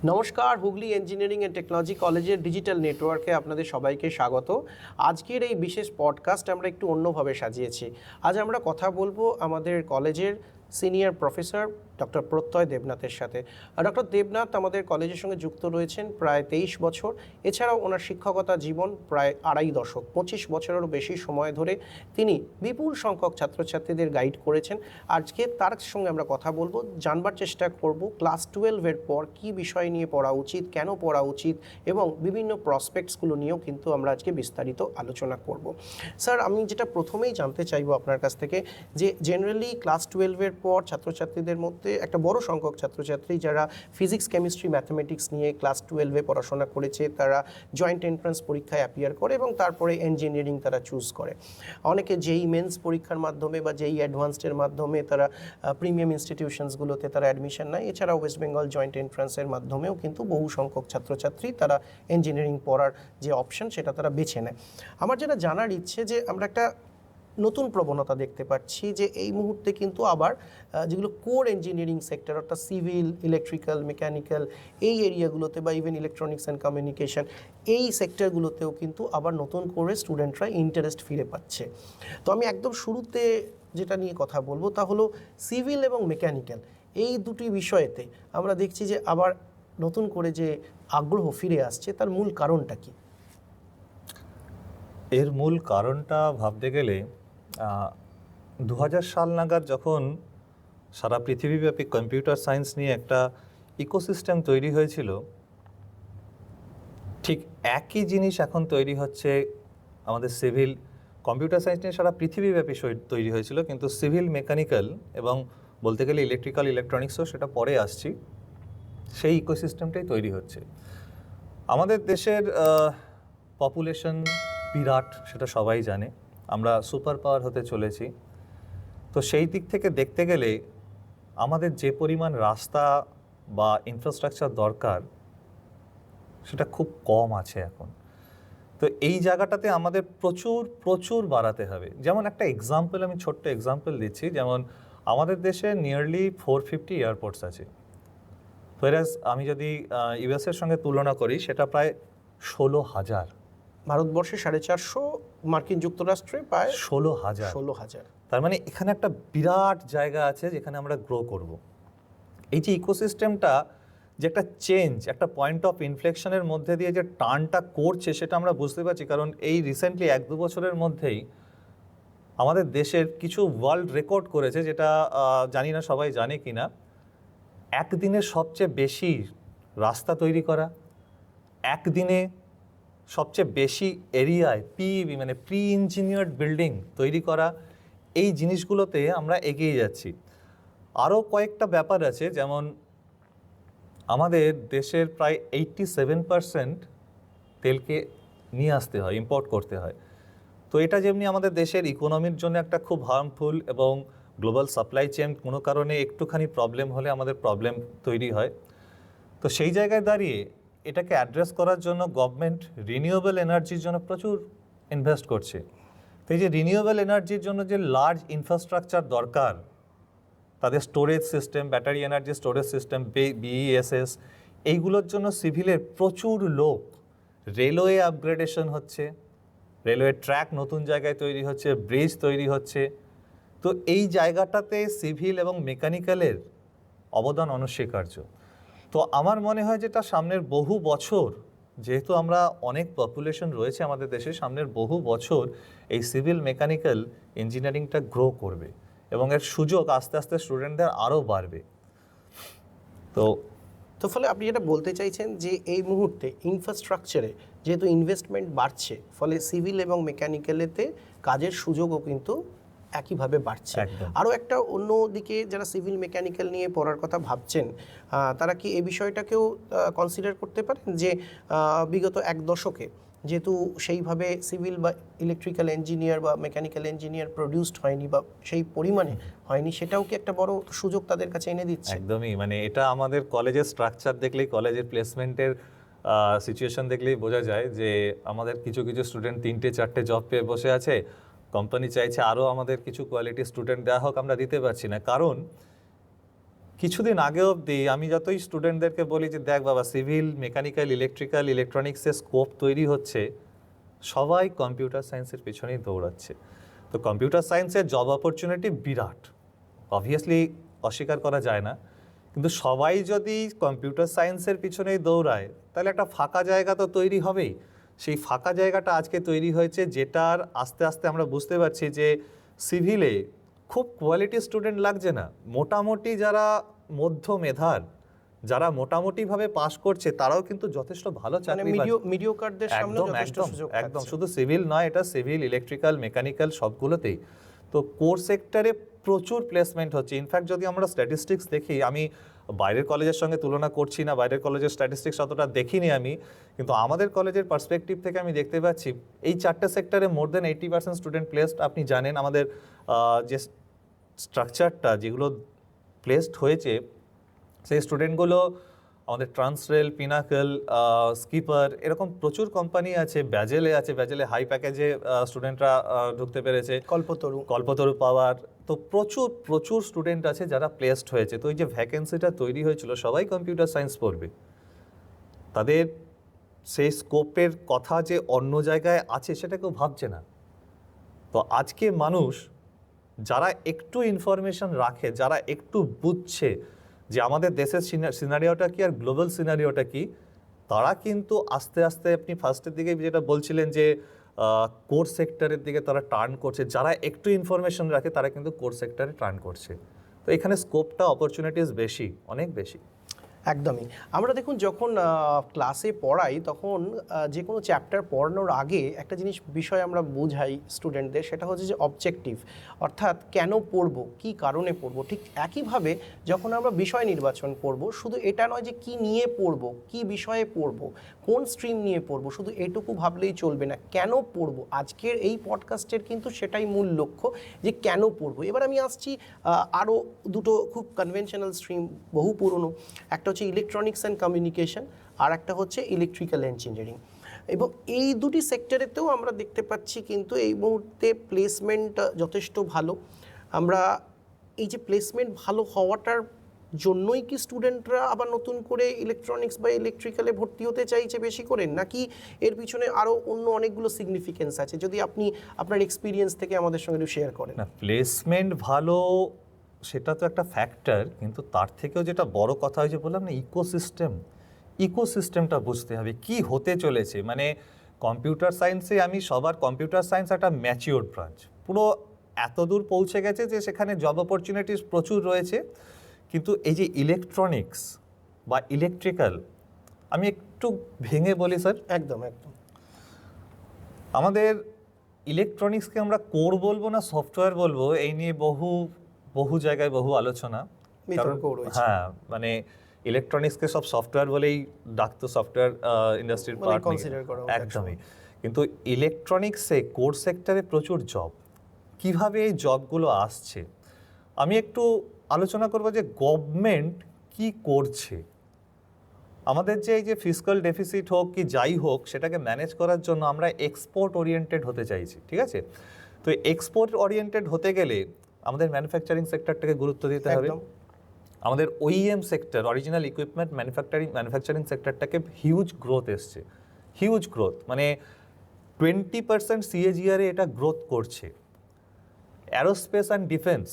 নমস্কার, Hooghly engineering and technology কলেজের digital নেটওয়ার্কে আপনাদের সবাইকে স্বাগত। আজকের এই বিশেষ পডকাস্ট আমরা একটু অন্যভাবে সাজিয়েছি। আজ আমরা কথা বলবো আমাদের কলেজের সিনিয়র প্রফেসর ডক্টর প্রত্যয় দেবনাথের সাথে। ডক্টর দেবনাথ আমাদের কলেজের সঙ্গে যুক্ত রয়েছেন প্রায় 23 বছর। এছাড়াও ওনার শিক্ষকতা জীবন প্রায় আড়াই দশক, 25 বছরেরও বেশি সময় ধরে তিনি বিপুল সংখ্যক ছাত্রছাত্রীদের গাইড করেছেন। আজকে তার সঙ্গে আমরা কথা বলবো, জানবার চেষ্টা করব ক্লাস 12-এর পর কী বিষয় নিয়ে পড়া উচিত, কেন পড়া উচিত এবং বিভিন্ন প্রসপেক্টসগুলো নিয়েও কিন্তু আমরা আজকে বিস্তারিত আলোচনা করব। স্যার, আমি যেটা প্রথমেই জানতে চাইবো আপনার কাছ থেকে, যে জেনারেলি ক্লাস 12-এর পর ছাত্রছাত্রীদের মধ্যে একটা বড় সংখ্যক ছাত্রছাত্রী যারা ফিজিক্স, কেমিস্ট্রি, ম্যাথমেটিক্স নিয়ে ক্লাস 12-এ পড়াশোনা করেছে, তারা জয়েন্ট এন্ট্রান্স পরীক্ষায় অ্যাপিয়ার করে এবং তারপরে ইঞ্জিনিয়ারিং তারা চুজ করে। অনেকে জেই মেন্স পরীক্ষার মাধ্যমে বা জেই অ্যাডভান্সডের মাধ্যমে তারা প্রিমিয়াম ইনস্টিটিউশনসগুলোতে তারা অ্যাডমিশন নেয়। এছাড়াও ওয়েস্ট বেঙ্গল জয়েন্ট এন্ট্রান্সের মাধ্যমেও কিন্তু বহু সংখ্যক ছাত্রছাত্রী তারা ইঞ্জিনিয়ারিং পড়ার যে অপশন সেটা তারা বেছে নেয়। আমার যেটা জানার ইচ্ছে, যে আমরা একটা নতুন প্রবণতা দেখতে পাচ্ছি যে এই মুহূর্তে কিন্তু আবার যেগুলো কোর ইঞ্জিনিয়ারিং সেক্টর, অর্থাৎ সিভিল, ইলেকট্রিক্যাল, মেকানিক্যাল, এই এরিয়াগুলোতে বা ইভেন ইলেকট্রনিক্স অ্যান্ড কমিউনিকেশন, এই সেক্টরগুলোতেও কিন্তু আবার নতুন করে স্টুডেন্টরা ইন্টারেস্ট ফিরে পাচ্ছে। তো আমি একদম শুরুতে যেটা নিয়ে কথা বলবো তা হলো সিভিল এবং মেকানিক্যাল, এই দুটি বিষয়েতে আমরা দেখছি যে আবার নতুন করে যে আগ্রহ ফিরে আসছে, তার মূল কারণটা কি? এর মূল কারণটা ভাবতে গেলে 2000 সাল নাগাদ যখন সারা পৃথিবীব্যাপী কম্পিউটার সায়েন্স নিয়ে একটা ইকোসিস্টেম তৈরি হয়েছিল, ঠিক একই জিনিস এখন তৈরি হচ্ছে আমাদের সিভিল। কম্পিউটার সায়েন্স নিয়ে সারা পৃথিবীব্যাপী তৈরি হয়েছিল, কিন্তু সিভিল, মেকানিক্যাল এবং বলতে গেলে ইলেকট্রিক্যাল, ইলেকট্রনিক্সও সেটা পরে আসছি, সেই ইকোসিস্টেমটাই তৈরি হচ্ছে। আমাদের দেশের পপুলেশন বিরাট, সেটা সবাই জানে। আমরা সুপার পাওয়ার হতে চলেছি। তো সেই দিক থেকে দেখতে গেলে আমাদের যে পরিমাণ রাস্তা বা ইনফ্রাস্ট্রাকচার দরকার, সেটা খুব কম আছে এখন। তো এই জায়গাটাতে আমাদের প্রচুর প্রচুর বাড়াতে হবে। যেমন একটা এক্সাম্পল, আমি ছোট্ট এক্সাম্পল দিচ্ছি। যেমন আমাদের দেশে নিয়ারলি 450 এয়ারপোর্টস আছে, হোয়ারাজ আমি যদি ইউএসের সঙ্গে তুলনা করি, সেটা প্রায় 16,000। ভারতবর্ষে 450, মার্কিন যুক্তরাষ্ট্রে প্রায় 16,000। 16,000। তার মানে এখানে একটা বিরাট জায়গা আছে যেখানে আমরা গ্রো করব। এই যে ইকোসিস্টেমটা, যে একটা চেঞ্জ, একটা পয়েন্ট অফ ইনফ্লেকশনের মধ্যে দিয়ে যে টার্নটা করছে, সেটা আমরা বুঝতে পারছি। কারণ এই রিসেন্টলি 1-2 বছরের মধ্যেই আমাদের দেশের কিছু ওয়ার্ল্ড রেকর্ড করেছে, যেটা জানি না সবাই জানে কি না। একদিনে সবচেয়ে বেশি রাস্তা তৈরি করা, একদিনে সবচেয়ে বেশি এরিয়ায় পিইবি মানে প্রি ইঞ্জিনিয়ার্ড বিল্ডিং তৈরি করা, এই জিনিসগুলোতে আমরা এগিয়ে যাচ্ছি। আরও কয়েকটা ব্যাপার আছে, যেমন আমাদের দেশের প্রায় 87% তেলকে নিয়ে আসতে হয়, ইম্পোর্ট করতে হয়। তো এটা যেমনি আমাদের দেশের ইকোনমির জন্য একটা খুব হার্মফুল, এবং গ্লোবাল সাপ্লাই চেইন কোনো কারণে একটুখানি প্রবলেম হলে আমাদের প্রবলেম তৈরি হয়। তো সেই জায়গায় দাঁড়িয়ে এটাকে অ্যাড্রেস করার জন্য গভর্নমেন্ট রিনিউয়েবল এনার্জির জন্য প্রচুর ইনভেস্ট করছে। তো এই যে রিনিউয়েবল এনার্জির জন্য যে লার্জ ইনফ্রাস্ট্রাকচার দরকার, তাদের storage system, battery energy storage system, BESS, এইগুলোর জন্য সিভিলের প্রচুর লোক, রেলওয়ে আপগ্রেডেশন হচ্ছে, রেলওয়ে ট্র্যাক নতুন জায়গায় তৈরি হচ্ছে, ব্রিজ তৈরি হচ্ছে। তো এই জায়গাটাতে সিভিল এবং মেকানিক্যালের অবদান অনস্বীকার্য। তো আমার মনে হয় যেটা সামনের বহু বছর, যেহেতু আমরা অনেক পপুলেশন রয়েছে আমাদের দেশে, সামনের বহু বছর এই সিভিল, মেকানিক্যাল ইঞ্জিনিয়ারিংটা গ্রো করবে এবং এর সুযোগ আস্তে আস্তে স্টুডেন্টদের আরও বাড়বে। তো ফলে আপনি যেটা বলতে চাইছেন যে এই মুহূর্তে ইনফ্রাস্ট্রাকচারে যেহেতু ইনভেস্টমেন্ট বাড়ছে, ফলে সিভিল এবং মেকানিক্যালেতে কাজের সুযোগও কিন্তু একইভাবে বাড়ছে। আরও একটা অন্যদিকে যারা সিভিল মেকানিক্যাল নিয়ে পড়ার কথা ভাবছেন, তারা কি এই বিষয়টাকেও কনসিডার করতে পারেন যে বিগত 1 দশকে যেহেতু সেইভাবে সিভিল বা ইলেকট্রিক্যাল ইঞ্জিনিয়ার বা মেকানিক্যাল ইঞ্জিনিয়ার প্রডিউসড হয়নি বা সেই পরিমাণে হয়নি, সেটাও কি একটা বড় সুযোগ তাদের কাছে এনে দিচ্ছে? একদমই, মানে এটা আমাদের কলেজের স্ট্রাকচার দেখলেই, কলেজের প্লেসমেন্টের সিচুয়েশন দেখলেই বোঝা যায় যে আমাদের কিছু কিছু স্টুডেন্ট 3টে 4টে জব পেয়ে বসে আছে। কোম্পানি চাইছে আরও আমাদের কিছু কোয়ালিটি স্টুডেন্ট দেওয়া হোক, আমরা দিতে পারছি না। কারণ কিছুদিন আগে অবধি আমি যতই স্টুডেন্টদেরকে বলি যে দেখ বাবা সিভিল, মেকানিক্যাল, ইলেকট্রিক্যাল, ইলেকট্রনিক্সের স্কোপ তৈরি হচ্ছে, সবাই কম্পিউটার সায়েন্সের পেছনেই দৌড়াচ্ছে। তো কম্পিউটার সায়েন্সের জব অপরচুনিটি বিরাট, অবভিয়াসলি অস্বীকার করা যায় না, কিন্তু সবাই যদি কম্পিউটার সায়েন্সের পিছনেই দৌড়ায় তাহলে একটা ফাঁকা জায়গা তো তৈরি হবেই। সেই ফাঁকা জায়গাটা আজকে তৈরি হয়েছে, যেটার আস্তে আস্তে আমরা বুঝতে পারছি যে সিভিলে খুব কোয়ালিটি স্টুডেন্ট লাগছে না, মোটামুটি যারা মধ্য মেধার, যারা মোটামুটিভাবে পাস করছে তারাও কিন্তু যথেষ্ট ভালো মানে চাকরি পাচ্ছে। মিডিওকারদের সামনে একদম যথেষ্ট একদম সুযোগ একদম, থাকছে। শুধু সিভিল নয়, এটা সিভিল, ইলেকট্রিক্যাল, মেকানিক্যাল সবগুলোতেই। তো কোর সেক্টরে প্রচুর প্লেসমেন্ট হচ্ছে। ইনফ্যাক্ট যদি আমরা স্ট্যাটিস্টিক্স দেখি, আমি বাইরের কলেজের সঙ্গে তুলনা করছি না, বাইরের কলেজের স্ট্যাটিস্টিক্স অতটা দেখিনি আমি, কিন্তু আমাদের কলেজের পার্সপেক্টিভ থেকে আমি দেখতে পাচ্ছি এই চারটে সেক্টরে মোর দেন 80% স্টুডেন্ট প্লেসড। আপনি জানেন আমাদের যে স্ট্রাকচারটা, যেগুলো প্লেসড হয়েছে, সেই স্টুডেন্টগুলো আমাদের ট্রান্সরেল, পিনাকল, স্কিপার, এরকম প্রচুর কোম্পানি আছে। ব্যাজেলে আছে, ব্যাজেলে হাই প্যাকেজে স্টুডেন্টরা ঢুকতে পেরেছে, কল্পতরু পাওয়ার। তো প্রচুর প্রচুর স্টুডেন্ট আছে যারা প্লেসড হয়েছে। তো এই যে ভ্যাকেন্সিটা তৈরি হয়েছিল, সবাই কম্পিউটার সায়েন্স পড়বে, তাদের সেই স্কোপের কথা যে অন্য জায়গায় আছে সেটা কেউ ভাবছে না। তো আজকে মানুষ যারা একটু ইনফরমেশন রাখে, যারা একটু বুঝছে যে আমাদের দেশের সিনারিওটা কি আর গ্লোবাল সিনারিওটা কি, তারা কিন্তু আস্তে আস্তে, আপনি ফার্স্টের দিকে যেটা বলছিলেন যে কোর সেক্টরের দিকে তারা টার্ন করছে, যারা একটু ইনফরমেশন রাখে তারা কিন্তু কোর সেক্টরে টার্ন করছে। তো এখানে স্কোপটা, অপরচুনিটিস বেশি, অনেক বেশি। একদমই। আমরা দেখুন যখন ক্লাসে পড়াই তখন যে কোনো চ্যাপ্টার পড়ানোর আগে একটা বিষয় আমরা বোঝাই স্টুডেন্টদের, সেটা হচ্ছে যে অবজেক্টিভ, অর্থাৎ কেন পড়বো, কি কারণে পড়বো। ঠিক একইভাবে যখন আমরা বিষয় নির্বাচন করব, শুধু এটা নয় যে কি নিয়ে পড়বো, কি বিষয়ে পড়বো, কোন স্ট্রিম নিয়ে পড়বো, শুধু এটুকু ভাবলেই চলবে না, কেন পড়বো। আজকের এই পডকাস্টের কিন্তু সেটাই মূল লক্ষ্য, যে কেন পড়বো। এবার আমি আসছি আরও দুটো খুব কনভেনশনাল স্ট্রিম, বহু পুরনো, একটা হচ্ছে ইলেকট্রনিক্স অ্যান্ড কমিউনিকেশন, আর একটা হচ্ছে ইলেকট্রিক্যাল ইঞ্জিনিয়ারিং। এবং এই দুটি সেক্টরেতেও আমরা দেখতে পাচ্ছি কিন্তু এই মুহূর্তে প্লেসমেন্ট যথেষ্ট ভালো। আমরা এই যে প্লেসমেন্ট ভালো হওয়াটার জন্যই কি স্টুডেন্টরা আবার নতুন করে ইলেকট্রনিক্স বা ইলেকট্রিক্যালে ভর্তি হতে চাইছে বেশি করে, নাকি এর পিছনে আরও অন্য অনেকগুলো সিগনিফিকেন্স আছে? যদি আপনি আপনার এক্সপিরিয়েন্স থেকে আমাদের সঙ্গে একটু শেয়ার করেন। না, প্লেসমেন্ট ভালো সেটা তো একটা ফ্যাক্টর, কিন্তু তার থেকেও যেটা বড় কথা হয়েছে বললাম না, ইকোসিস্টেমটা বুঝতে হবে কি হতে চলেছে। মানে কম্পিউটার সায়েন্সে কম্পিউটার সায়েন্স একটা ম্যাচিওর ব্রাঞ্চ, পুরো এত দূর পৌঁছে গেছে যে সেখানে জব অপরচুনিটিস প্রচুর রয়েছে। কিন্তু এই যে ইলেকট্রনিক্স বা ইলেকট্রিক্যাল, আমি একটু ভেঙে বলি স্যার। একদম একদম। আমাদের ইলেকট্রনিক্সকে আমরা কোর বলবো না সফটওয়্যার বলবো, এই নিয়ে বহু জায়গায় বহু আলোচনা। হ্যাঁ, মানে ইলেকট্রনিক্সকে সব সফটওয়্যার বলেই ডাকতো, সফটওয়্যার ইন্ডাস্ট্রির পার্ট, একদমই। কিন্তু ইলেকট্রনিক্সে কোর সেক্টরে প্রচুর জব। কিভাবে এই জবগুলো আসছে আমি একটু আলোচনা করব, যে গভর্নমেন্ট কি করছে। আমাদের যে এই যে ফিসকাল ডেফিসিট হোক কি যাই হোক, সেটাকে ম্যানেজ করার জন্য আমরা এক্সপোর্ট ওরিয়েন্টেড হতে চাইছি, ঠিক আছে? তো এক্সপোর্ট ওরিয়েন্টেড হতে গেলে আমাদের ম্যানুফ্যাকচারিং সেক্টরটাকে গুরুত্ব দিতে হবে। আমাদের OEM sector, original equipment manufacturing সেক্টরটাকে হিউজ গ্রোথ এসছে, হিউজ গ্রোথ, মানে 20% CAGR এটা গ্রোথ করছে। অ্যারোস্পেস অ্যান্ড ডিফেন্স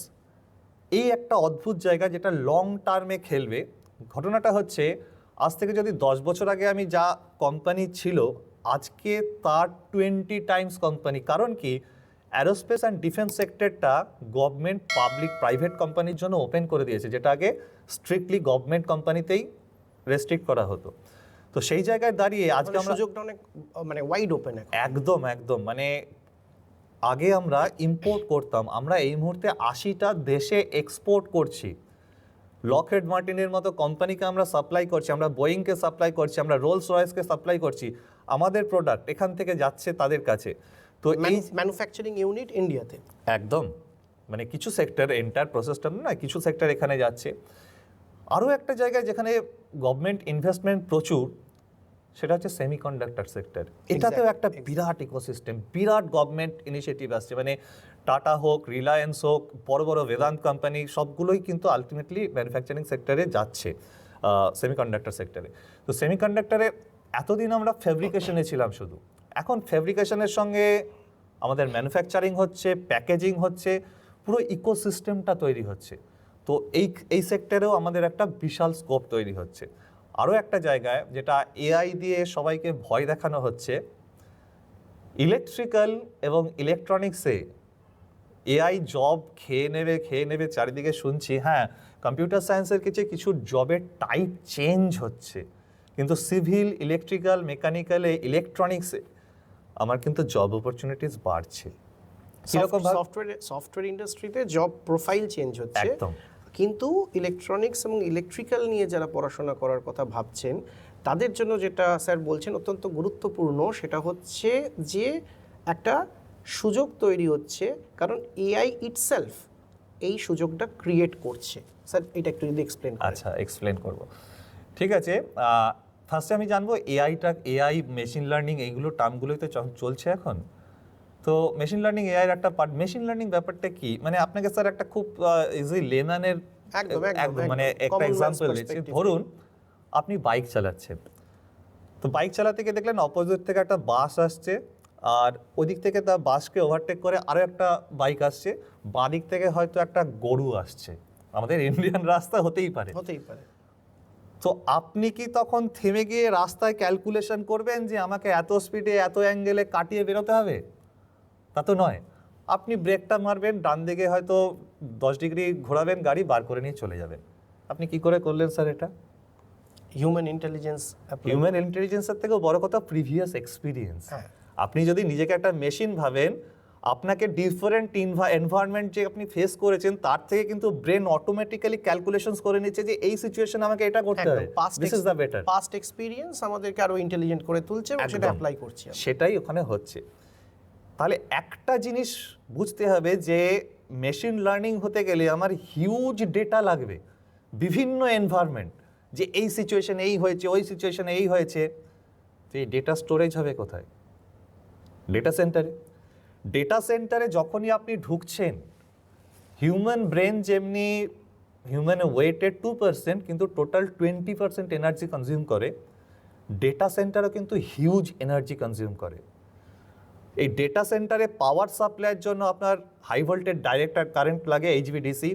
এই একটা অদ্ভুত জায়গা যেটা লং টার্মে খেলবে। ঘটনাটা হচ্ছে, আজ থেকে যদি 10 বছর আগে আমি যা কোম্পানি ছিল, আজকে তার 20 টাইমস কোম্পানি। কারণ কি, অ্যারোস্পেস অ্যান্ড ডিফেন্স সেক্টরটা গভর্নমেন্ট পাবলিক প্রাইভেট কোম্পানির জন্য ওপেন করে দিয়েছে, যেটা আগে স্ট্রিক্টলি গভর্নমেন্ট কোম্পানিতেই রেস্ট্রিক্ট করা হতো। তো সেই জায়গায় দাঁড়িয়ে আজকে আমরা সুযোগটা অনেক মানে ওয়াইড ওপেন। একদম একদম, মানে আগে আমরা ইম্পোর্ট করতাম, আমরা এই মুহূর্তে 80টা দেশে এক্সপোর্ট করছি। লকহেড মার্টিনের মতো কোম্পানিকে আমরা সাপ্লাই করছি, আমরা বোয়িংকে সাপ্লাই করছি, আমরা রোলস রয়েসকে সাপ্লাই করছি। আমাদের প্রোডাক্ট এখান থেকে যাচ্ছে তাদের কাছে। তো এই ম্যানুফ্যাকচারিং ইউনিট ইন্ডিয়াতে একদম, মানে কিছু সেক্টর, এন্টার প্রসেসটা না, কিছু সেক্টর এখানে যাচ্ছে। আরও একটা জায়গায় যেখানে গভর্নমেন্ট ইনভেস্টমেন্ট প্রচুর, সেটা হচ্ছে সেমিকন্ডাক্টর সেক্টর। এটাতেও একটা বিরাট ইকোসিস্টেম, বিরাট গভর্নমেন্ট ইনিশিয়েটিভ আসছে। মানে টাটা হোক, রিলায়েন্স হোক, বড় বড় বেদান্ত কোম্পানি, সবগুলোই কিন্তু আলটিমেটলি ম্যানুফ্যাকচারিং সেক্টরে যাচ্ছে, সেমিকন্ডাক্টর সেক্টরে। তো সেমিকন্ডাক্টরে এতদিন আমরা ফেব্রিকেশনে ছিলাম শুধু, এখন ফেব্রিকেশনের সঙ্গে আমাদের ম্যানুফ্যাকচারিং হচ্ছে, প্যাকেজিং হচ্ছে, পুরো ইকোসিস্টেমটা তৈরি হচ্ছে। তো এই সেক্টরেও আমাদের একটা বিশাল স্কোপ তৈরি হচ্ছে। আরও একটা জায়গায় যেটা এআই দিয়ে সবাইকে ভয় দেখানো হচ্ছে, ইলেকট্রিক্যাল এবং ইলেকট্রনিক্সে এআই জব খেয়ে নেবে চারিদিকে শুনছি। হ্যাঁ, কম্পিউটার সায়েন্সের কিছু জবের টাইপ চেঞ্জ হচ্ছে, কিন্তু সিভিল, ইলেকট্রিক্যাল, মেকানিক্যালে, ইলেকট্রনিক্সে আমার কিন্তু জব অপরচুনিটিস বাড়ছে। কিরকম সফটওয়্যার ইন্ডাস্ট্রিতে জব প্রোফাইল চেঞ্জ হচ্ছে, একদম। কিন্তু ইলেকট্রনিক্স এবং ইলেকট্রিক্যাল নিয়ে যারা পড়াশোনা করার কথা ভাবছেন তাদের জন্য যেটা স্যার বলছেন অত্যন্ত গুরুত্বপূর্ণ, সেটা হচ্ছে যে একটা সুযোগ তৈরি হচ্ছে, কারণ এআই ইটসেলফ এই সুযোগটা ক্রিয়েট করছে। স্যার এটা একটু যদি এক্সপ্লেন করেন। আচ্ছা, এক্সপ্লেন করব। ঠিক আছে, ফার্স্টে আমি জানবো এআই, মেশিন লার্নিং, এইগুলো টার্মগুলোই তো চলছে এখন। তো মেশিন লার্নিং, এআইয়ের একটা পার্ট। মেশিন লার্নিং ব্যাপারটা কি, মানে আপনাকে স্যার একটা খুব ইজি লেম্যানের মানে একটা এক্সাম্পল দিচ্ছি। ধরুন আপনি বাইক চালাচ্ছেন, তো বাইক চালাতে গিয়ে দেখলেন অপোজিট থেকে একটা বাস আসছে, আর ওদিক থেকে তার বাসকে ওভারটেক করে আরও একটা বাইক আসছে, বাঁ দিক থেকে হয়তো একটা গরু আসছে। আমাদের ইন্ডিয়ান রাস্তা হতেই পারে। তো আপনি কি তখন থেমে গিয়ে রাস্তায় ক্যালকুলেশন করবেন যে আমাকে এত স্পিডে এত অ্যাঙ্গেলে কাটিয়ে বেরোতে হবে? তা তো নয়। আপনি ব্রেকটা মারবেন, ডান দিকে হয়তো 10 ডিগ্রি ঘোরাবেন, গাড়ি বার করে নিয়ে চলে যাবেন। আপনি কি করে করলেন স্যার এটা? হিউম্যান ইন্টেলিজেন্সের থেকেও বড় কথা প্রিভিয়াস এক্সপিরিয়েন্স। আপনি যদি নিজেকে একটা মেশিন ভাবেন, আপনাকে ডিফারেন্ট এনভায়রনমেন্ট যে আপনি ফেস করেছেন তার থেকে কিন্তু ব্রেন অটোমেটিক্যালি ক্যালকুলেশনস করে নিচ্ছে যে এই সিচুয়েশনে আমাকে এটা করতে হবে, this is the better. Past experience আমাদেরকে আরো ইন্টেলিজেন্ট করে তুলছে এবং সেটা অ্যাপ্লাই করছে, সেটাই ওখানে হচ্ছে। তাহলে একটা জিনিস বুঝতে হবে যে মেশিন লার্নিং হতে গেলে আমার হিউজ ডেটা লাগবে, বিভিন্ন এনভায়রনমেন্ট, যে এই সিচুয়েশনে এই হয়েছে, ওই সিচুয়েশনে এই হয়েছে। তো এই ডেটা স্টোরেজ হবে কোথায়? ডেটা সেন্টারে। ডেটা সেন্টারে যখনই আপনি ঢুকছেন, হিউম্যান ব্রেন যেমনি হিউম্যান ওয়েটের 2%, কিন্তু টোটাল 20% এনার্জি কনজিউম করে, ডেটা সেন্টারও কিন্তু হিউজ এনার্জি কনজিউম করে। এই ডেটা সেন্টারে পাওয়ার সাপ্লাইয়ের জন্য আপনার হাই ভোল্টেজ ডাইরেক্ট কারেন্ট লাগে, এইচভিডিসি,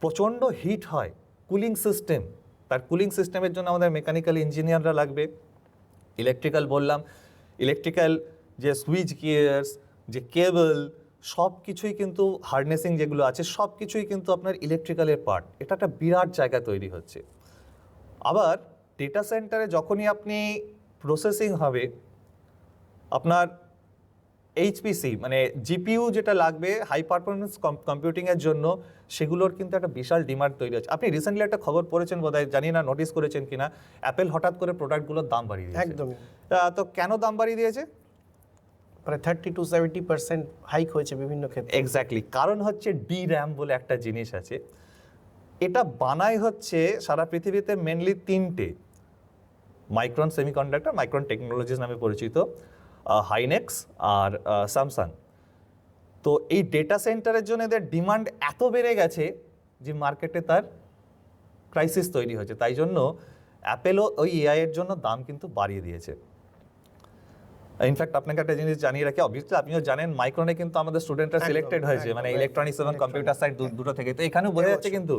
প্রচণ্ড হিট হয়, কুলিং সিস্টেম, তার কুলিং সিস্টেমের জন্য আমাদের মেকানিক্যাল ইঞ্জিনিয়াররা লাগবে। ইলেকট্রিক্যাল বললাম, ইলেকট্রিক্যাল যে সুইচ গিয়ার্স, যে কেবল, সব কিছুই কিন্তু হার্নেসিং যেগুলো আছে সব কিছুই কিন্তু আপনার ইলেকট্রিক্যালের পার্ট। এটা একটা বিরাট জায়গা তৈরি হচ্ছে। আবার ডেটা সেন্টারে যখনই আপনি প্রসেসিং হবে, আপনার এইচপিসি মানে জিপিইউ যেটা লাগবে হাই পারফরমেন্স কম্পিউটিংয়ের জন্য, সেগুলোর কিন্তু একটা বিশাল ডিমান্ড তৈরি হচ্ছে। আপনি রিসেন্টলি একটা খবর পড়েছেন বোধহয়, জানি না নোটিস করেছেন কিনা, অ্যাপেল হঠাৎ করে প্রোডাক্টগুলোর দাম বাড়িয়ে দিয়েছে। একদমই। তো কেন দাম বাড়িয়ে দিয়েছে? প্রায় 30-70% হাইক হয়েছে বিভিন্ন ক্ষেত্রে। এক্স্যাক্টলি, কারণ হচ্ছে DRAM বলে একটা জিনিস আছে, এটা বানাই হচ্ছে সারা পৃথিবীতে মেনলি 3টে, মাইক্রন সেমিকন্ডাক্টর, মাইক্রন টেকনোলজিস নামে পরিচিত, হাইনেক্স আর স্যামসাং। তো এই ডেটা সেন্টারের জন্য এদের ডিমান্ড এত বেড়ে গেছে যে মার্কেটে তার ক্রাইসিস তৈরি হয়েছে। তাই জন্য অ্যাপেলও ওই এআই এর জন্য দাম কিন্তু বাড়িয়ে দিয়েছে। ইনফ্যাক্ট আপনাকে একটা জিনিস জানিয়ে রাখি, অবভিয়াসলি আপনিও জানেন মাইক্রনে কিন্তু আমাদের স্টুডেন্টরা সিলেক্টেড হয়েছে, মানে ইলেকট্রনিক্স এবং কম্পিউটার সায়েন্স দুটো থেকে। তো এখানেও বোঝা যাচ্ছে কিন্তু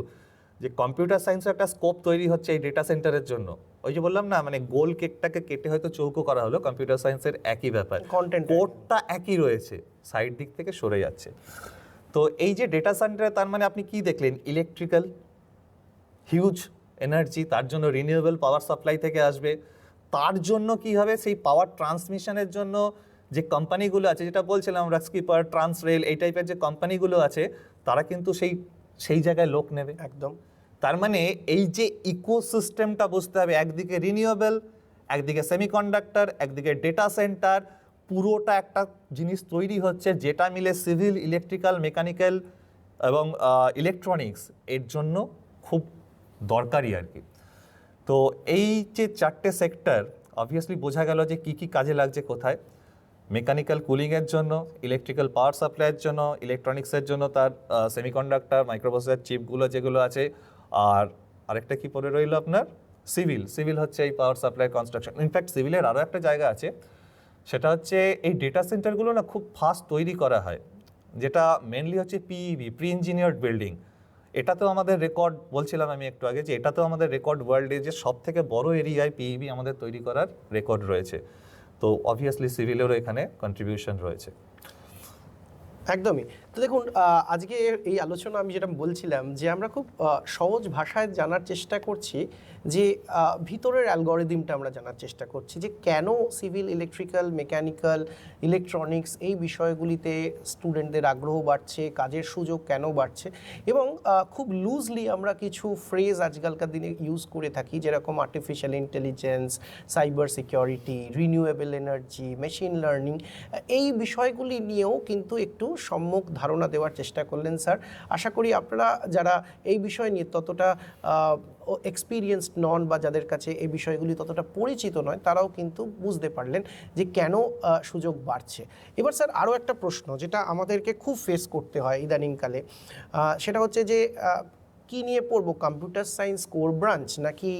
যে কম্পিউটার সায়েন্সের একটা স্কোপ তৈরি হচ্ছে এই ডেটা সেন্টারের জন্য। ওই যে বললাম না, মানে গোল কেকটাকে কেটে হয়তো চৌকো করা হলো, কম্পিউটার সায়েন্সের একই ব্যাপার, কোডটা একই রয়েছে, সাইড দিক থেকে সরে যাচ্ছে। তো এই যে ডেটা সেন্টারে, তার মানে আপনি কি দেখলেন, ইলেকট্রিক্যাল হিউজ এনার্জি, তার জন্য রিনিউয়েবল পাওয়ার সাপ্লাই থেকে আসবে, তার জন্য কি হবে, সেই পাওয়ার ট্রান্সমিশনের জন্য যে কোম্পানিগুলো আছে, যেটা বলছিলাম রাস্কিপার, ট্রান্সরেল, এই টাইপের যে কোম্পানিগুলো আছে, তারা কিন্তু সেই জায়গায় লোক নেবে। একদম। তার মানে এই যে ইকোসিস্টেমটা বুঝতে হবে, একদিকে রিনিউয়েবল, একদিকে সেমিকন্ডাক্টর, একদিকে ডেটা সেন্টার, পুরোটা একটা জিনিস তৈরি হচ্ছে যেটা মিলে সিভিল, ইলেকট্রিক্যাল, মেকানিক্যাল এবং ইলেকট্রনিক্স এর জন্য খুব দরকারি আর কি। তো এই যে 4টে সেক্টর, অবভিয়াসলি বোঝা গেল যে কি কি কাজে লাগছে কোথায়। মেকানিক্যাল কুলিংয়ের জন্য, ইলেকট্রিক্যাল পাওয়ার সাপ্লাইয়ের জন্য, ইলেকট্রনিক্সের জন্য তার সেমিকন্ডাক্টর, মাইক্রোপ্রসেসর চিপগুলো যেগুলো আছে, আর আরেকটা কি পড়ে রইল আপনার সিভিল হচ্ছে এই পাওয়ার সাপ্লাই কনস্ট্রাকশন। ইনফ্যাক্ট সিভিলের আরও একটা জায়গা আছে, সেটা হচ্ছে এই ডেটা সেন্টারগুলো না খুব ফাস্ট তৈরি করা হয়, যেটা মেনলি হচ্ছে পিইবি, প্রি ইঞ্জিনিয়ার্ড বিল্ডিং। এটাতেও আমাদের রেকর্ড, বলছিলাম আমি একটু আগে, যে এটাতেও আমাদের রেকর্ড ওয়ার্ল্ডে যে সব থেকে বড় এরিয়ায় পিইবি আমাদের তৈরি করার রেকর্ড রয়েছে। তো অবভিয়াসলি সিভিলেরও এখানে কন্ট্রিবিউশন রয়েছে। একদমই। তো দেখুন, আজকে এই আলোচনা আমি যেটা বলছিলাম যে আমরা খুব সহজ ভাষায় জানার চেষ্টা করছি, যে ভিতরের অ্যালগরিদমটা আমরা জানার চেষ্টা করছি, যে কেন সিভিল, ইলেকট্রিক্যাল, মেকানিক্যাল, ইলেকট্রনিক্স এই বিষয়গুলিতে স্টুডেন্টদের আগ্রহ বাড়ছে, কাজের সুযোগ কেন বাড়ছে, এবং খুব লুজলি আমরা কিছু ফ্রেজ আজকালকার দিনে ইউজ করে থাকি, যেরকম artificial intelligence, cyber security, renewable energy, machine learning, এই বিষয়গুলি নিয়েও কিন্তু একটু সম্যক ধারণা দেওয়ার চেষ্টা করলেন স্যার। আশা করি আপনারা যারা এই বিষয় নিয়ে ততটা এক্সপিরিয়েন্সড নন বা যাদের কাছে এই বিষয়গুলি ততটা পরিচিত নয়, তারাও কিন্তু বুঝতে পারলেন যে কেন সুযোগ বাড়ছে। এবার স্যার আরও একটা প্রশ্ন যেটা আমাদেরকে খুব ফেস করতে হয় ইদানিংকালে, সেটা হচ্ছে যে কি নিয়ে পড়বো, কম্পিউটার সায়েন্স কোর ব্রাঞ্চ, নাকি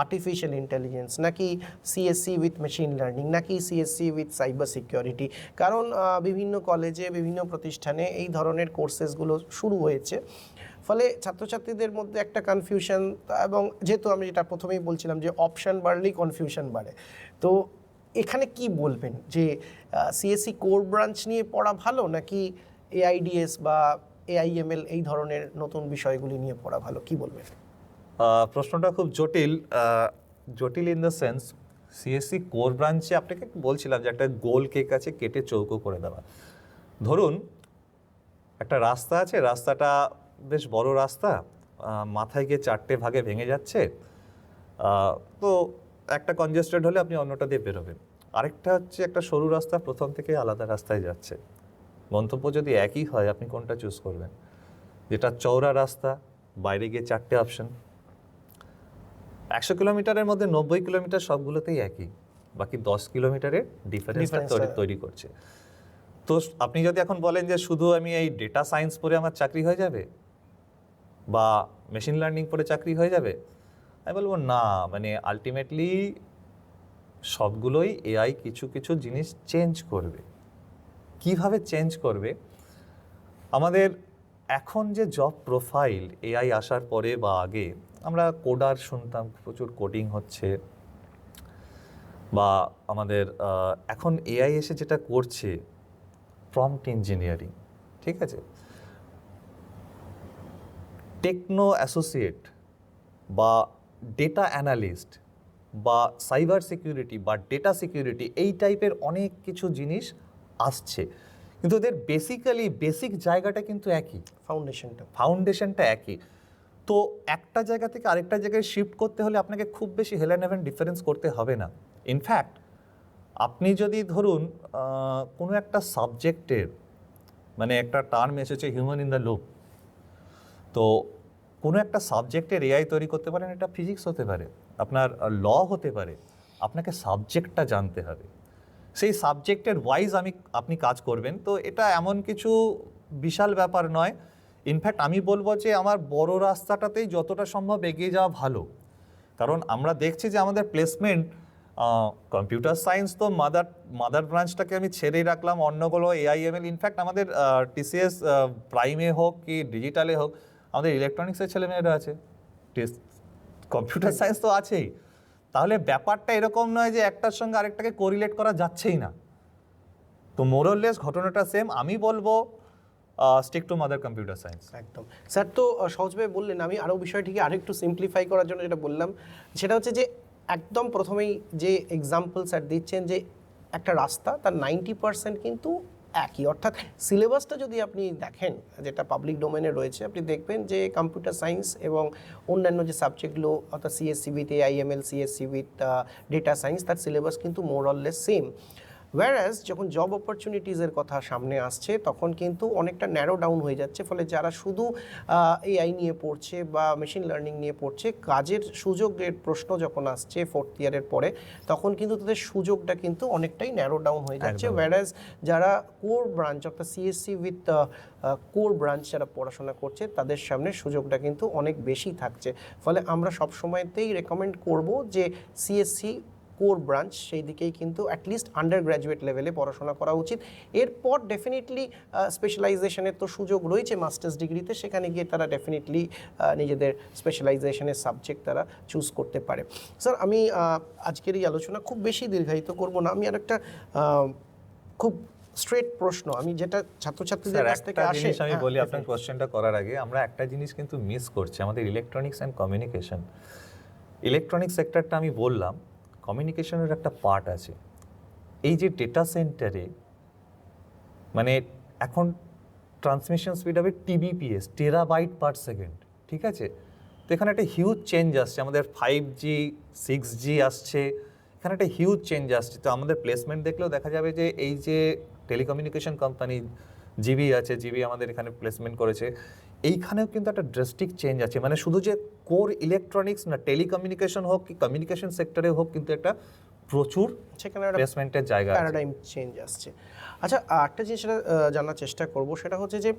আর্টিফিশিয়াল ইন্টেলিজেন্স, নাকি সিএসসি উইথ মেশিন লার্নিং, নাকি সিএসসি উইথ সাইবার সিকিউরিটি। কারণ বিভিন্ন কলেজে, বিভিন্ন প্রতিষ্ঠানে এই ধরনের কোর্সেসগুলো শুরু হয়েছে, ফলে ছাত্রছাত্রীদের মধ্যে একটা কনফিউশন, এবং যেহেতু আমি যেটা প্রথমেই বলছিলাম যে অপশান বাড়লেই কনফিউশন বাড়ে, তো এখানে কি বলবেন যে সিএসসি কোর ব্রাঞ্চ নিয়ে পড়া ভালো, নাকি এআইডিএস বা এআইএমএল এই ধরনের নতুন বিষয়গুলি নিয়ে পড়া ভালো, কি বলবেন? প্রশ্নটা খুব জটিল in the sense, CSC core ব্রাঞ্চে আপনাকে বলছিলাম যে একটা গোল কেক আছে, কেটে চৌকো করে দেওয়া। ধরুন একটা রাস্তা আছে, রাস্তাটা বেশ বড় রাস্তা, মাথায় গিয়ে 4টে ভাগে ভেঙে যাচ্ছে, তো একটা কনজেস্টেড হলে আপনি অন্যটা দিয়ে বেরোবেন। আরেকটা হচ্ছে একটা সরু রাস্তা, প্রথম থেকে আলাদা রাস্তায় যাচ্ছে। গন্তব্য যদি একই হয়, আপনি কোনটা চুজ করবেন? যেটা চওড়া রাস্তা, বাইরে গিয়ে 4টে অপশন, 100 কিলোমিটারের মধ্যে 90 কিলোমিটার সবগুলোতেই একই, বাকি 10 কিলোমিটারের ডিফারেন্সটা তৈরি করছে। তো আপনি যদি এখন বলেন যে শুধু আমি এই ডেটা সায়েন্স পড়ে আমার চাকরি হয়ে যাবে, বা মেশিন লার্নিং পড়ে চাকরি হয়ে যাবে, আমি বলবো না। মানে আলটিমেটলি সবগুলোই এআই কিছু কিছু জিনিস চেঞ্জ করবে। কিভাবে চেঞ্জ করবে? আমাদের এখন যে জব প্রোফাইল এআই আসার পরে বা আগে, আমরা কোডার শুনতাম, প্রচুর কোডিং হচ্ছে, বা আমাদের এখন এআই এসে যেটা করছে প্রম্পট ইঞ্জিনিয়ারিং, ঠিক আছে, টেকনো অ্যাসোসিয়েট বা ডেটা অ্যানালিস্ট বা সাইবার সিকিউরিটি বা ডেটা সিকিউরিটি, এই টাইপের অনেক কিছু জিনিস আসছে, কিন্তু ওদের বেসিক জায়গাটা কিন্তু একই, ফাউন্ডেশনটা একই। তো একটা জায়গা থেকে আরেকটা জায়গায় শিফট করতে হলে আপনাকে খুব বেশি হেলেন হেভেন ডিফারেন্স করতে হবে না। ইনফ্যাক্ট আপনি যদি ধরুন কোনো একটা সাবজেক্টের, মানে একটা টার্ম এসেছে হিউম্যান ইন দ্য লুপ, তো কোনো একটা সাবজেক্টের এআই তৈরি করতে পারেন, এটা ফিজিক্স হতে পারে, আপনার ল হতে পারে, আপনাকে সাবজেক্টটা জানতে হবে, সেই সাবজেক্টের ওয়াইজ আপনি কাজ করবেন। তো এটা এমন কিছু বিশাল ব্যাপার নয়। ইনফ্যাক্ট আমি বলবো যে আমার বড় রাস্তাটাতেই যতটা সম্ভব এগিয়ে যাওয়া ভালো, কারণ আমরা দেখছি যে আমাদের প্লেসমেন্ট, কম্পিউটার সায়েন্স তো মাদার ব্রাঞ্চটাকে আমি ছেড়েই রাখলাম, অন্যগুলো এআইএমএল, ইনফ্যাক্ট আমাদের টিসিএস প্রাইমে হোক কি ডিজিটালে হোক, আমাদের ইলেকট্রনিক্সের ছেলেমেয়েরা আছে, কম্পিউটার সায়েন্স তো আছেই। তাহলে ব্যাপারটা এরকম নয় যে একটার সঙ্গে আরেকটাকে কোরিলেট করা যাচ্ছেই না। তো মোরলেস ঘটনাটা সেম। আমি বলবো stick to mother computer science. একদম স্যার, তো সহজভাবে বললেন। আমি আরও বিষয়টিকে আরেকটু সিম্পলিফাই করার জন্য যেটা বললাম, সেটা হচ্ছে যে একদম প্রথমেই যে এক্সাম্পল স্যার দিচ্ছেন, যে একটা রাস্তা তার 90% কিন্তু একই, অর্থাৎ সিলেবাসটা যদি আপনি দেখেন, যেটা পাবলিক ডোমেনে রয়েছে, আপনি দেখবেন যে কম্পিউটার সায়েন্স এবং অন্যান্য যে সাবজেক্টগুলো, অর্থাৎ CSC with AIML, CSC with data science, তার সিলেবাস কিন্তু মোর অর লেস সেম। ওয়্যারাজ যখন জব অপরচুনিটিসের কথা সামনে আসছে তখন কিন্তু অনেকটা ন্যারো ডাউন হয়ে যাচ্ছে, ফলে যারা শুধু এআই নিয়ে পড়ছে বা মেশিন লার্নিং নিয়ে পড়ছে, কাজের সুযোগের প্রশ্ন যখন আসছে ফোর্থ ইয়ারের পরে তখন কিন্তু তাদের সুযোগটা কিন্তু অনেকটাই ন্যারো ডাউন হয়ে যাচ্ছে। একদম। ওয়্যারাজ যারা কোর ব্রাঞ্চ অর্থাৎ সিএসসি উইথ কোর ব্রাঞ্চ যারা পড়াশোনা করছে তাদের সামনে সুযোগটা কিন্তু অনেক বেশি থাকছে। ফলে আমরা সব সময়তেই রেকমেন্ড করব যে সিএসসি কোর ব্রাঞ্চ সেই দিকেই কিন্তু অ্যাটলিস্ট আন্ডার গ্র্যাজুয়েট লেভেলে পড়াশোনা করা উচিত। এরপর ডেফিনেটলি স্পেশালাইজেশনের তো সুযোগ রয়েছে মাস্টার্স ডিগ্রিতে, সেখানে গিয়ে তারা ডেফিনেটলি নিজেদের স্পেশালাইজেশনের সাবজেক্ট তারা চুজ করতে পারে। স্যার, আমি আজকের এই আলোচনা খুব বেশি দীর্ঘায়িত করব না, আমি আর একটা খুব স্ট্রেট প্রশ্ন আমি যেটা ছাত্রছাত্রীদের কাছ থেকে একটা আসে। জিনিস আমি হ্যাঁ, বলি আপনার কোশ্চেনটা করার আগে, আমরা একটা জিনিস কিন্তু মিস করছি, আমাদের ইলেকট্রনিক্স অ্যান্ড কমিউনিকেশন। ইলেকট্রনিক সেক্টরটা আমি বললাম, কমিউনিকেশনের একটা পার্ট আছে। এই যে ডেটা সেন্টারে মানে এখন ট্রান্সমিশন স্পিড হবে টিবিপিএস, টেরাবাইট পার সেকেন্ড, ঠিক আছে? তো এখানে একটা হিউজ চেঞ্জ আসছে, আমাদের 5G 6G আসছে, এখানে একটা হিউজ চেঞ্জ আসছে। তো আমাদের প্লেসমেন্ট দেখলেও দেখা যাবে যে এই যে টেলিকমিউনিকেশন কোম্পানি জিবি আছে, জিবি আমাদের এখানে প্লেসমেন্ট করেছে, এইখানেও কিন্তু একটা ড্রাস্টিক চেঞ্জ আছে। মানে শুধু যে কোর ইলেকট্রনিক্স না, টেলিকমিউনিকেশন হোক কি কমিউনিকেশন সেক্টরে হোক, কিন্তু একটা প্রচুর সেখানে একটা প্লেসমেন্টের জায়গা আছে। প্যারাডাইম চেঞ্জ আসছে। আচ্ছা, একটা জিনিস জানার চেষ্টা করব, সেটা হচ্ছে যে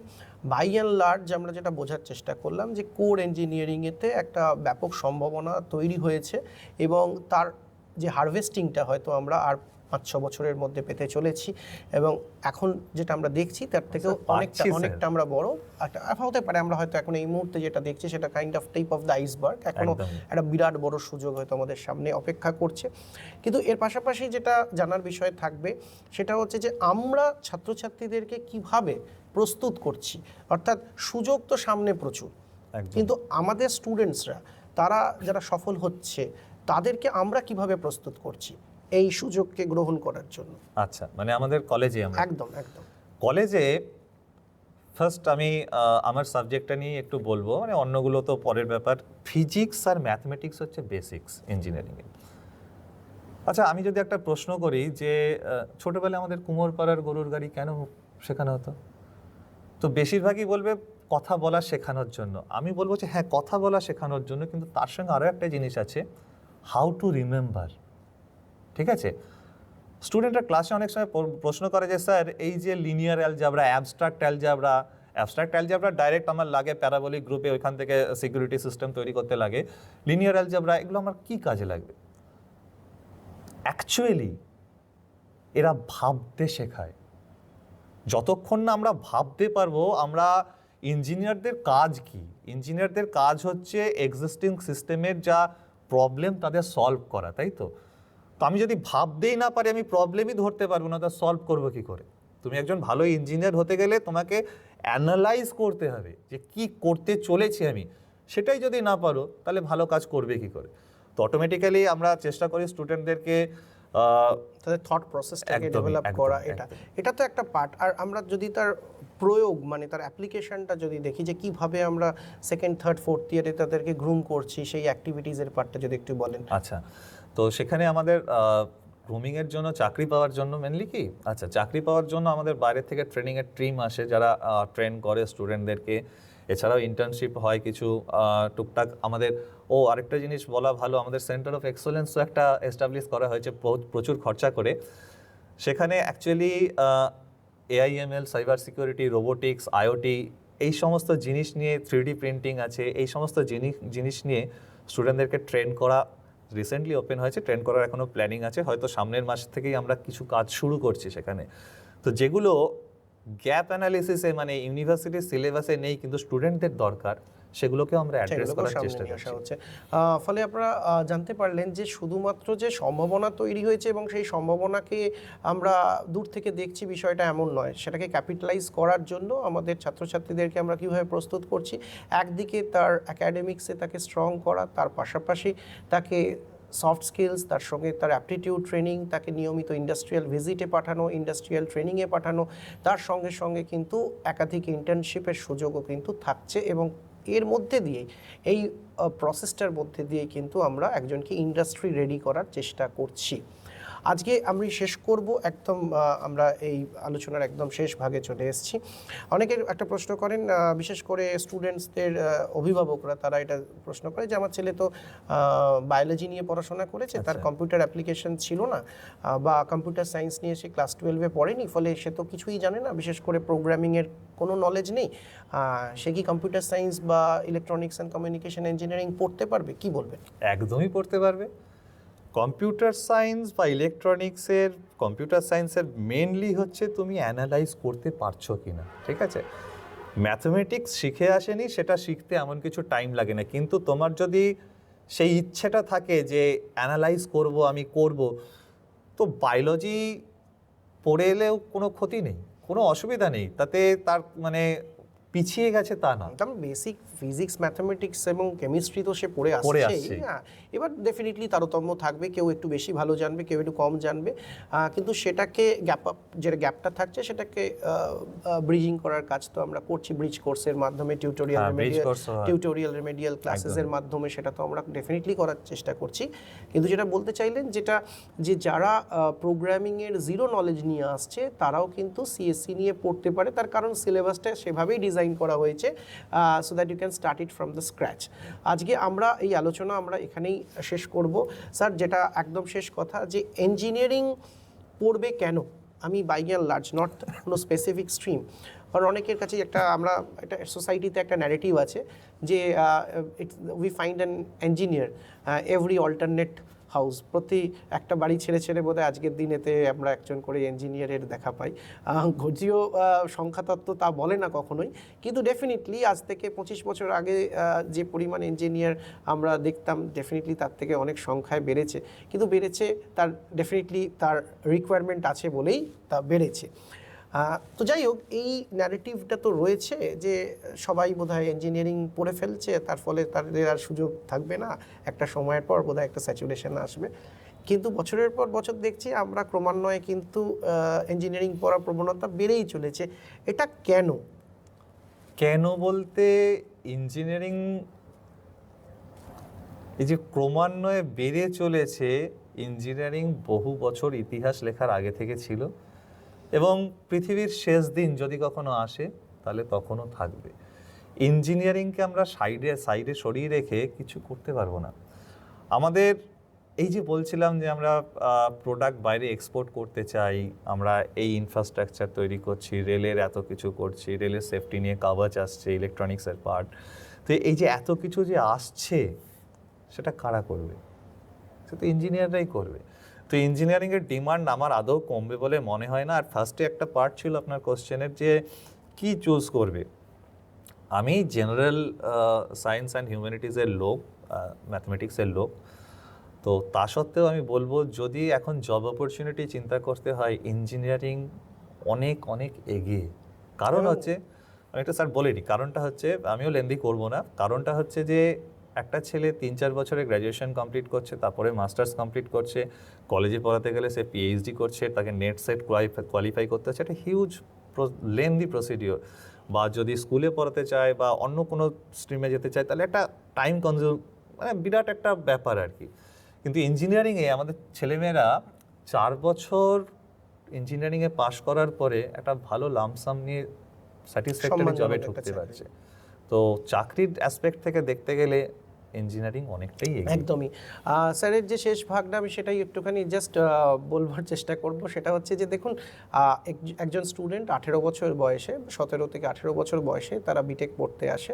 বাই অ্যান্ড লার্জ আমরা যেটা বোঝার চেষ্টা করলাম যে কোর ইঞ্জিনিয়ারিংয়েতে একটা ব্যাপক সম্ভাবনা তৈরি হয়েছে এবং তার যে হারভেস্টিংটা হয়তো আমরা আর 5-6 বছরের মধ্যে পেতে চলেছি, এবং এখন যেটা আমরা দেখছি তার থেকেও অনেকটা আমরা বড় একটা হতে পারে। আমরা হয়তো এখন এই মুহূর্তে যেটা দেখছি সেটা kind of tip of the iceberg, এখনও একটা বিরাট বড় সুযোগ হয়তো আমাদের সামনে অপেক্ষা করছে। কিন্তু এর পাশাপাশি যেটা জানার বিষয় থাকবে সেটা হচ্ছে যে আমরা ছাত্রছাত্রীদেরকে কিভাবে প্রস্তুত করছি। অর্থাৎ সুযোগ তো সামনে প্রচুর, কিন্তু আমাদের স্টুডেন্টসরা তারা যারা সফল হচ্ছে তাদেরকে আমরা কিভাবে প্রস্তুত করছি এই সুযোগকে গ্রহণ করার জন্য? আচ্ছা, মানে আমাদের কলেজে আমরা একদম কলেজে ফার্স্ট আমি আমার সাবজেক্টটা নিয়ে একটু বলবো, মানে অন্যগুলো তো পরের ব্যাপার। ফিজিক্স আর ম্যাথমেটিক্স হচ্ছে বেসিক্স ইঞ্জিনিয়ারিংয়ে। আচ্ছা, আমি যদি একটা প্রশ্ন করি যে ছোটবেলায় আমাদের কুমোরপাড়ার গরুর গাড়ি কেন শেখানো হতো, তো বেশিরভাগই বলবে কথা বলা শেখানোর জন্য। আমি বলবো যে হ্যাঁ, কথা বলা শেখানোর জন্য, কিন্তু তার সঙ্গে আরও একটা জিনিস আছে, হাউ টু রিমেম্বার। ঠিক আছে? স্টুডেন্টরা ক্লাসে অনেক সময় প্রশ্ন করে যে স্যার এই যে linear algebra, abstract algebra direct আমার লাগে প্যারাবোলিক গ্রুপে, ওইখান থেকে সিকিউরিটি সিস্টেম তৈরি করতে লাগে। লিনিয়ার অ্যালজেব্রা এগুলো আমার কি কাজে লাগবে? অ্যাকচুয়ালি এরা ভাবতে শেখায়। যতক্ষণ না আমরা ভাবতে পারবো, আমরা ইঞ্জিনিয়ারদের কাজ কি? ইঞ্জিনিয়ারদের কাজ হচ্ছে এক্সিস্টিং সিস্টেমের যা প্রবলেম তাদের সলভ করা, তাই তো? তো আমি যদি ভাবতেই না পারি, আমি প্রবলেমই ধরতে পারবো না, তা সলভ করবো কি করে? তুমি একজন ভালো ইঞ্জিনিয়ার হতে গেলে তোমাকে অ্যানালাইজ করতে হবে যে কি করতে চলেছি আমি, সেটাই যদি না পারো তাহলে ভালো কাজ করবে কি করে? তো অটোমেটিক্যালি আমরা চেষ্টা করি স্টুডেন্টদেরকে তাদের থট প্রসেসটাকে ডেভেলপ করা। এটা তো একটা পার্ট। আর আমরা যদি তার প্রয়োগ মানে তার অ্যাপ্লিকেশনটা যদি দেখি যে কিভাবে আমরা সেকেন্ড থার্ড ফোর্থ ইয়ারে তাদেরকে গ্রুম করছি, সেই অ্যাক্টিভিটিসের পার্টটা যদি একটু বলেন। আচ্ছা, তো সেখানে আমাদের গ্রুমিংয়ের জন্য, চাকরি পাওয়ার জন্য মেনলি কি, আচ্ছা চাকরি পাওয়ার জন্য আমাদের বাইরে থেকে ট্রেনিংয়ের টিম আসে যারা ট্রেন করে স্টুডেন্টদেরকে। এছাড়াও ইন্টার্নশিপ হয় কিছু টুকটাক আমাদের। আরেকটা জিনিস বলা ভালো, আমাদের সেন্টার অফ এক্সেলেন্সও একটা এস্টাবলিশ করা হয়েছে প্রচুর খরচা করে। সেখানে actually AIML, cyber security, robotics, IoT, এই সমস্ত জিনিস নিয়ে, 3D প্রিন্টিং আছে, এই সমস্ত জিনিস নিয়ে স্টুডেন্টদেরকে ট্রেন করা রিসেন্টলি ওপেন হয়েছে। ট্রেন করার এখনও প্ল্যানিং আছে, হয়তো সামনের মাস থেকেই আমরা কিছু কাজ শুরু করছি সেখানে। তো যেগুলো গ্যাপ অ্যানালিসিসে মানে ইউনিভার্সিটির সিলেবাসে নেই কিন্তু স্টুডেন্টদের দরকার, সেগুলোকেও আমরা অ্যাড্রেস করার চেষ্টা করছি। ফলে আপনারা জানতে পারলেন যে শুধুমাত্র যে সম্ভাবনা তৈরি হয়েছে এবং সেই সম্ভাবনাকে আমরা দূর থেকে দেখছি বিষয়টা এমন নয়, সেটাকে ক্যাপিটালাইজ করার জন্য আমাদের ছাত্রছাত্রীদেরকে আমরা কীভাবে প্রস্তুত করছি। একদিকে তার অ্যাকাডেমিক্সে তাকে স্ট্রং করা, তার পাশাপাশি তাকে সফট স্কিলস, তার সঙ্গে তার অ্যাপটিটিউড ট্রেনিং, তাকে নিয়মিত ইন্ডাস্ট্রিয়াল ভিজিটে পাঠানো, ইন্ডাস্ট্রিয়াল ট্রেনিংয়ে পাঠানো, তার সঙ্গে সঙ্গে কিন্তু একাধিক ইন্টার্নশিপের সুযোগও কিন্তু থাকছে। এবং এর মধ্যে দিয়েই, এই প্রসেসটার মধ্যে দিয়েই কিন্তু আমরা একজনকে ইন্ডাস্ট্রি রেডি করার চেষ্টা করছি। আজকে আমি শেষ করব একদম, আমরা এই আলোচনার একদম শেষ ভাগে চলে এসেছি। অনেকের একটা প্রশ্ন করেন, বিশেষ করে স্টুডেন্টসদের অভিভাবকরা, তারা এটা প্রশ্ন করে যে আমার ছেলে তো বায়োলজি নিয়ে পড়াশোনা করেছে, তার কম্পিউটার অ্যাপ্লিকেশন ছিল না, বা কম্পিউটার সায়েন্স নিয়ে সে ক্লাস 12-এ পড়েনি, ফলে সে তো কিছুই জানে না, বিশেষ করে প্রোগ্রামিংয়ের কোনো নলেজ নেই, সে কি কম্পিউটার সায়েন্স বা ইলেকট্রনিক্স অ্যান্ড কমিউনিকেশন ইঞ্জিনিয়ারিং পড়তে পারবে? কি বলবেন? একদমই পড়তে পারবে। কম্পিউটার সায়েন্স বা ইলেকট্রনিক্সের, কম্পিউটার সায়েন্সের মেনলি হচ্ছে তুমি অ্যানালাইজ করতে পারছো কি না, ঠিক আছে? ম্যাথমেটিক্স শিখে আসেনি, সেটা শিখতে এমন কিছু টাইম লাগে না, কিন্তু তোমার যদি সেই ইচ্ছেটা থাকে যে অ্যানালাইজ করব, আমি করব, তো বায়োলজি পড়ে এলেও কোনো ক্ষতি নেই, কোনো অসুবিধা নেই, তাতে তার মানে পিছিয়ে গেছে তা না। তেমন বেসিক ফিজিক্স, ম্যাথামেটিক্স এবং কেমিস্ট্রি তো সে পড়ে পড়ে আসছে। আসছে। হ্যাঁ, এবার ডেফিনেটলি তারতম্য থাকবে, কেউ একটু বেশি ভালো জানবে, কেউ একটু কম জানবে, কিন্তু সেটাকে যে গ্যাপটা থাকছে সেটাকে ব্রিজিং করার কাজ তো আমরা করছি ব্রিজ কোর্সের মাধ্যমে, টিউটোরিয়াল রেমেডিয়াল ক্লাসেসের মাধ্যমে, সেটা তো আমরা ডেফিনেটলি করার চেষ্টা করছি। কিন্তু যেটা বলতে চাইলেন, যে যারা প্রোগ্রামিংয়ের জিরো নলেজ নিয়ে আসছে তারাও কিন্তু সিএসসি নিয়ে পড়তে পারে, তার কারণ সিলেবাসটা সেভাবেই ডিজাইন করা হয়েছে, so that you can start it from the scratch. আজকে আমরা এই আলোচনা আমরা এখানেই শেষ করব। স্যার, যেটা একদম শেষ কথা, যে ইঞ্জিনিয়ারিং পড়বে কেন, আমি বাই অ্যান্ড লার্জ, নট কোনো স্পেসিফিক স্ট্রিম, কারণ অনেকের কাছে একটা একটা সোসাইটিতে একটা ন্যারেটিভ আছে যে we find an engineer every alternate house, প্রতি একটা বাড়ি ছেড়ে ছেড়ে বোধহয় আজকের দিনেতে আমরা একজন করে ইঞ্জিনিয়ারের দেখা পাই। যদিও সংখ্যাতত্ত্ব তা বলে না কখনোই, কিন্তু ডেফিনেটলি আজ থেকে 25 বছর আগে যে পরিমাণ ইঞ্জিনিয়ার আমরা দেখতাম, ডেফিনেটলি তার থেকে অনেক সংখ্যায় বেড়েছে, কিন্তু বেড়েছে তার ডেফিনেটলি তার রিকোয়ারমেন্ট আছে বলেই তা বেড়েছে। তো যাই হোক, এই ন্যারেটিভটা তো রয়েছে যে সবাই বোধহয় ইঞ্জিনিয়ারিং পড়ে ফেলছে, তার ফলে তাদের আর সুযোগ থাকবে না, একটা সময়ের পর বোধহয় একটা স্যাচুরেশন আসবে। কিন্তু বছরের পর বছর দেখছি আমরা ক্রমান্বয়ে কিন্তু ইঞ্জিনিয়ারিং পড়ার প্রবণতা বেড়েই চলেছে। এটা কেন? কেন বলতে, ইঞ্জিনিয়ারিং এই যে ক্রমান্বয়ে বেড়ে চলেছে, ইঞ্জিনিয়ারিং বহু বছর ইতিহাস লেখার আগে থেকে ছিল, এবং পৃথিবীর শেষ দিন যদি কখনো আসে তাহলে তখনও থাকবে। ইঞ্জিনিয়ারিংকে আমরা সাইডে সরিয়ে রেখে কিছু করতে পারবো না। আমাদের এই যে বলছিলাম যে আমরা প্রোডাক্ট বাইরে এক্সপোর্ট করতে চাই, আমরা এই ইনফ্রাস্ট্রাকচার তৈরি করছি, রেলের এত কিছু করছি, রেলের সেফটি নিয়ে কাভাচ আসছে, ইলেকট্রনিক্সের পার্ট, তো এই যে এত কিছু যে আসছে সেটা কারা করবে? সেটা ইঞ্জিনিয়াররাই করবে। তো ইঞ্জিনিয়ারিংয়ের ডিমান্ড আমার আদৌ কমবে বলে মনে হয় না। আর ফার্স্টে একটা পার্ট ছিল আপনার কোশ্চেনের, যে কি চুজ করবে। আমি জেনারেল সায়েন্স অ্যান্ড হিউম্যানিটিজের লোক, ম্যাথমেটিক্সের লোক, তো তা সত্ত্বেও আমি বলবো যদি এখন জব অপরচুনিটি চিন্তা করতে হয়, ইঞ্জিনিয়ারিং অনেক অনেক এগিয়ে। কারণ হচ্ছে, অনেকটা স্যার বলেনি, কারণটা হচ্ছে, আমিও লেন্দি করব না, কারণটা হচ্ছে যে একটা ছেলে 3-4 বছরে গ্র্যাজুয়েশন কমপ্লিট করছে, তারপরে মাস্টার্স কমপ্লিট করছে, কলেজে পড়াতে গেলে সে পিএইচডি করছে, তাকে নেট সেট কোয়ালিফাই করতে হচ্ছে, একটা হিউজ লেন্দি প্রসিডিওর। বা যদি স্কুলে পড়াতে চায় বা অন্য কোনো স্ট্রিমে যেতে চায়, তাহলে একটা টাইম কনজিউম, মানে বিরাট একটা ব্যাপার আর কি। কিন্তু ইঞ্জিনিয়ারিংয়ে আমাদের ছেলেমেয়েরা 4 বছর ইঞ্জিনিয়ারিংয়ে পাশ করার পরে একটা ভালো লামসাম নিয়ে স্যাটিসফ্যাক্টরি জবে ঢুকতে পারছে। তো চাকরির অ্যাসপেক্ট থেকে দেখতে গেলে ইঞ্জিনিয়ারিং অনেকটাই এগিয়ে। একদমই। স্যারের যে শেষ ভাগটা আমি সেটাই একটুখানি জাস্ট বলবার চেষ্টা করব। সেটা হচ্ছে যে দেখুন, একজন স্টুডেন্ট 18 বছর বয়সে, 17 থেকে 18 বছর বয়সে তারা বিটেক পড়তে আসে,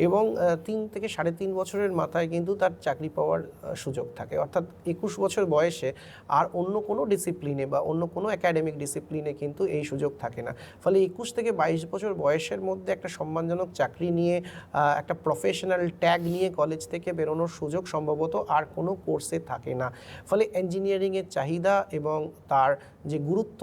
এবং 3 থেকে 3.5 বছরের মাথায় কিন্তু তার চাকরি পাওয়ার সুযোগ থাকে। অর্থাৎ 21 বছর বয়সে আর অন্য কোনো ডিসিপ্লিনে বা অন্য কোনো একাডেমিক ডিসিপ্লিনে কিন্তু এই সুযোগ থাকে না। ফলে 21 থেকে 22 বছর বয়সের মধ্যে একটা সম্মানজনক চাকরি নিয়ে, একটা প্রফেশনাল ট্যাগ নিয়ে কলেজ থেকে বেরোনোর সুযোগ সম্ভবত আর কোনো কোর্সে থাকে না। ফলে ইঞ্জিনিয়ারিংয়ের চাহিদা এবং তার যে গুরুত্ব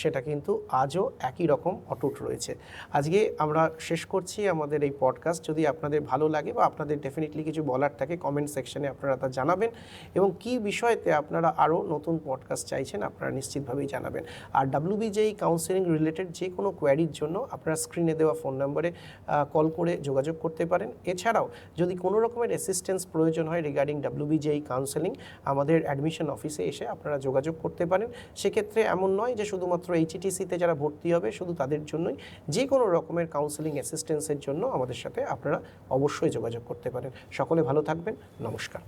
সেটা কিন্তু আজও একই রকম অটুট রয়েছে। আজকে আমরা শেষ করছি আমাদের এই পডকাস্ট। যদি আপনাদের ভালো লাগে বা আপনাদের ডেফিনেটলি কিছু বলার থাকে, কমেন্ট সেকশনে আপনারা তা জানাবেন, এবং কী বিষয়তে আপনারা আরও নতুন পডকাস্ট চাইছেন আপনারা নিশ্চিতভাবেই জানাবেন। আর WBJEE কাউন্সেলিং রিলেটেড যে কোনো কোয়ারির জন্য আপনারা স্ক্রিনে দেওয়া ফোন নম্বরে কল করে যোগাযোগ করতে পারেন। এছাড়াও যদি কোনো রকমের অ্যাসিস্ট্যান্স প্রয়োজন হয় রিগার্ডিং WBJEE কাউন্সেলিং, আমাদের অ্যাডমিশন অফিসে এসে আপনারা যোগাযোগ করতে পারেন। সেক্ষেত্রে এমন নয় যে শুধুমাত্র HETCতে যারা ভর্তি হবে শুধু তাদের জন্যই, যে কোনো রকমের কাউন্সেলিং অ্যাসিস্ট্যান্সের জন্য আমাদের সাথে আপনারা অবশ্যই যোগাযোগ করতে পারেন। সকলে ভালো থাকবেন, নমস্কার।